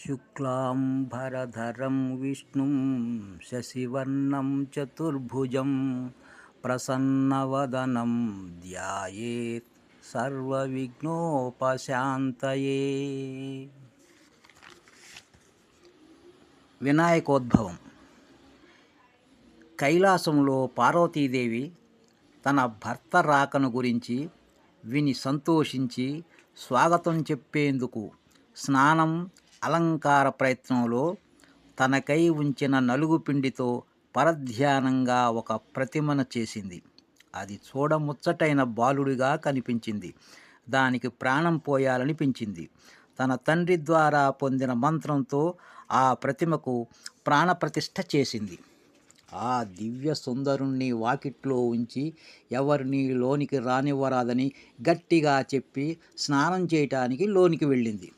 శుక్లాంబరధరం విష్ణుం శశివర్ణం చతుర్భుజం ప్రసన్నవదనం ధ్యాయేత్ సర్వవిఘ్నోపశాంతయే. వినాయకోద్భవం. కైలాసంలో పార్వతీదేవి తన భర్త రాకను గురించి విని సంతోషించి స్వాగతం చెప్పేందుకు స్నానం అలంకార ప్రయత్నంలో తనకై ఉంచిన నలుగు పిండితో పరధ్యానంగా ఒక ప్రతిమను చేసింది. అది చూడముచ్చటైన బాలుడిగా కనిపించింది. దానికి ప్రాణం పోయాలనిపించింది. తన తండ్రి ద్వారా పొందిన మంత్రంతో ఆ ప్రతిమకు ప్రాణప్రతిష్ఠ చేసింది. ఆ దివ్య సుందరుణ్ణి వాకిట్లో ఉంచి ఎవరిని లోనికి రానివ్వరాదని గట్టిగా చెప్పి స్నానం చేయటానికి లోనికి వెళ్ళింది.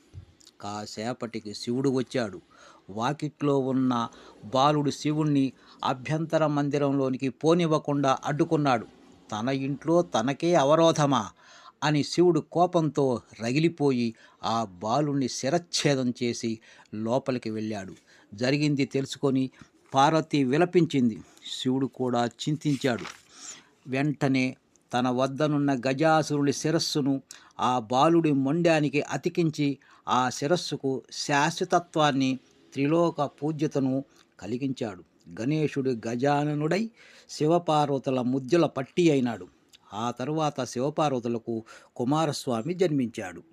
కాసేపటికి శివుడు వచ్చాడు. వాకిట్లో ఉన్న బాలుడు శివుణ్ణి అభ్యంతర మందిరంలోనికి పోనివ్వకుండా అడ్డుకున్నాడు. తన ఇంట్లో తనకే అవరోధమా అని శివుడు కోపంతో రగిలిపోయి ఆ బాలుణ్ణి శిరచ్ఛేదం చేసి లోపలికి వెళ్ళాడు. జరిగింది తెలుసుకొని పార్వతి విలపించింది. శివుడు కూడా చింతించాడు. వెంటనే తన వద్దనున్న గజాసురుడి శిరస్సును ఆ బాలుడి మొండానికి అతికించి ఆ శిరస్సుకు శాశ్వతత్వాన్ని, త్రిలోక పూజ్యతను కలిగించాడు. గణేశుడు గజాననుడై శివపార్వతుల ముద్దుల పట్టి అయినాడు. ఆ తరువాత శివపార్వతులకు కుమారస్వామి జన్మించాడు.